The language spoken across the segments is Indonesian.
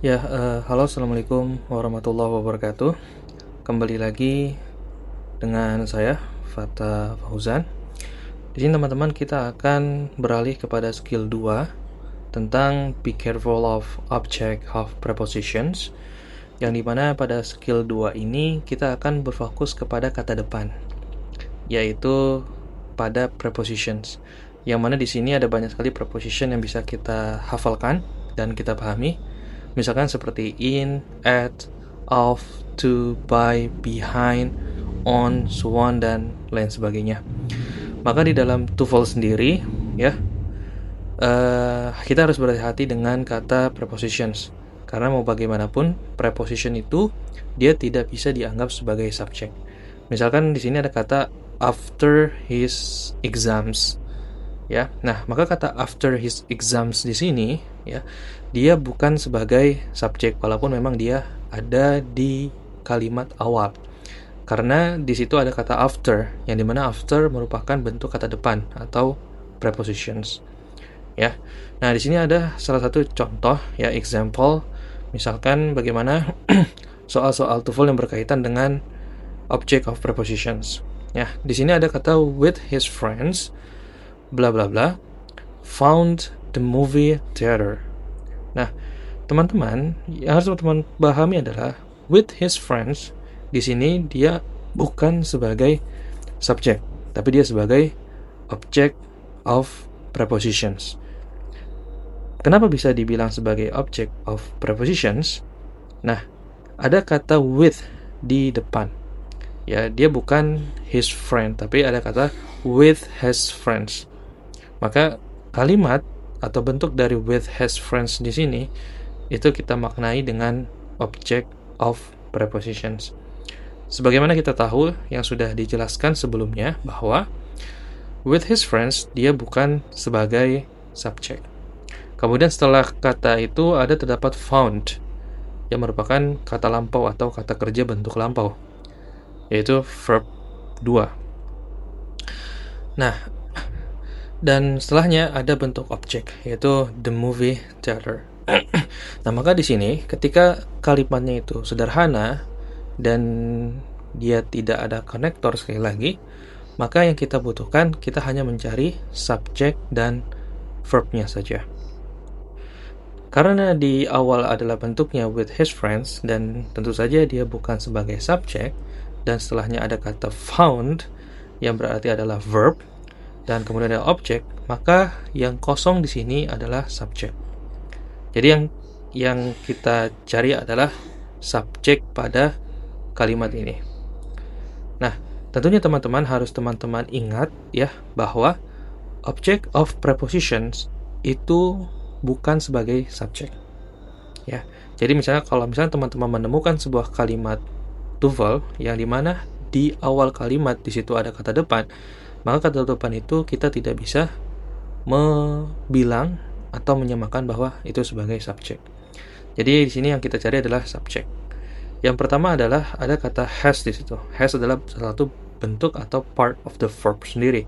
Halo, assalamualaikum warahmatullahi wabarakatuh. Kembali lagi dengan saya, Fata Fauzan. Di sini teman-teman kita akan beralih kepada skill 2 tentang be careful of object of prepositions, yang dimana pada skill 2 ini kita akan berfokus kepada kata depan, yaitu pada prepositions. Yang mana di sini ada banyak sekali preposition yang bisa kita hafalkan dan kita pahami. Misalkan seperti in, at, of, to, by, behind, on, so on, dan lain sebagainya. Maka di dalam TOEFL sendiri, kita harus berhati-hati dengan kata prepositions. Karena mau bagaimanapun, preposition itu dia tidak bisa dianggap sebagai subjek. Misalkan di sini ada kata after his exams. Nah, maka kata after his exams di sini, dia bukan sebagai subjek, walaupun memang dia ada di kalimat awal. Karena di situ ada kata after, yang dimana after merupakan bentuk kata depan atau prepositions. Nah, di sini ada salah satu contoh, example. Misalkan bagaimana soal-soal TOEFL yang berkaitan dengan object of prepositions. Di sini ada kata with his friends, bla bla bla, found the movie theater. Nah, teman-teman, yang harus teman-teman pahami adalah with his friends di sini dia bukan sebagai subjek, tapi dia sebagai object of prepositions. Kenapa bisa dibilang sebagai object of prepositions? Nah, ada kata with di depan. Dia bukan his friend, tapi ada kata with his friends. Maka kalimat atau bentuk dari with his friends di sini itu kita maknai dengan object of prepositions. Sebagaimana kita tahu yang sudah dijelaskan sebelumnya bahwa with his friends dia bukan sebagai subjek. Kemudian setelah kata itu terdapat found yang merupakan kata lampau atau kata kerja bentuk lampau, yaitu verb 2. Nah, dan setelahnya ada bentuk objek, yaitu the movie theater. Nah, maka di sini ketika kalimatnya itu sederhana dan dia tidak ada konektor sekali lagi, maka yang kita butuhkan kita hanya mencari subjek dan verbnya saja. Karena di awal adalah bentuknya with his friends dan tentu saja dia bukan sebagai subjek, dan setelahnya ada kata found yang berarti adalah verb, dan kemudian ada objek, maka yang kosong di sini adalah subjek. Jadi yang kita cari adalah subjek pada kalimat ini. Nah, tentunya teman-teman harus ingat bahwa object of prepositions itu bukan sebagai subjek. Jadi kalau misalnya teman-teman menemukan sebuah kalimat TOEFL yang dimana di awal kalimat di situ ada kata depan, maka kata depan itu kita tidak bisa bilang atau menyamakan bahwa itu sebagai subjek. Jadi di sini yang kita cari adalah subjek. Yang pertama adalah ada kata has di situ. Has adalah salah satu bentuk atau part of the verb sendiri.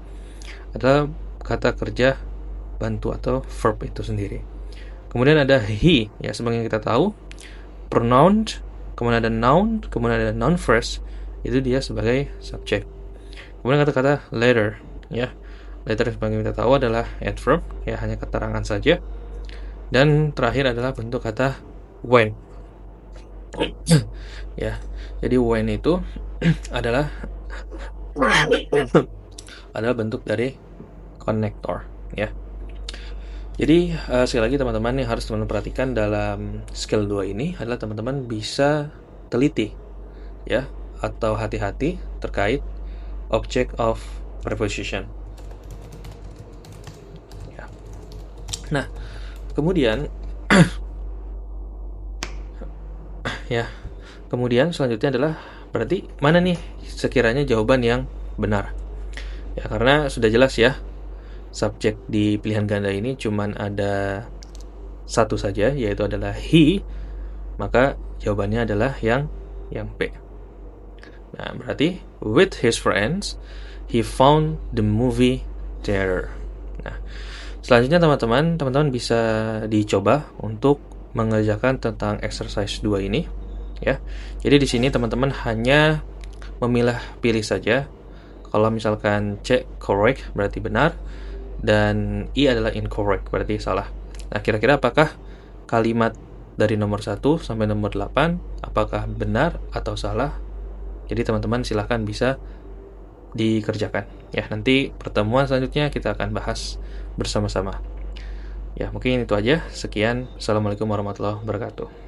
Adalah kata kerja bantu atau verb itu sendiri. Kemudian ada he, sebagai yang kita tahu, pronoun, kemudian ada noun, kemudian ada noun phrase, itu dia sebagai subjek. Kemudian kata-kata later, later sebagai yang kita tahu adalah adverb, hanya keterangan saja. Dan terakhir adalah bentuk kata when. Jadi when itu adalah bentuk dari konektor, Jadi sekali lagi teman-teman yang harus teman-teman perhatikan dalam skill 2 ini adalah teman-teman bisa teliti atau hati-hati terkait object of preposition. Nah, kemudian kemudian selanjutnya adalah berarti mana nih sekiranya jawaban yang benar. Karena sudah jelas subjek di pilihan ganda ini cuman ada satu saja, yaitu adalah he, maka jawabannya adalah yang B. Nah, berarti with his friends he found the movie theater. Nah, selanjutnya teman-teman bisa dicoba untuk mengerjakan tentang exercise 2 ini, ya. Jadi di sini teman-teman hanya memilah pilih saja. Kalau misalkan C correct berarti benar, dan I adalah incorrect berarti salah. Nah, kira-kira apakah kalimat dari nomor 1 sampai nomor 8 apakah benar atau salah? Jadi teman-teman silahkan bisa dikerjakan. Ya, nanti pertemuan selanjutnya kita akan bahas bersama-sama. Ya, mungkin itu aja. Sekian. Assalamualaikum warahmatullahi wabarakatuh.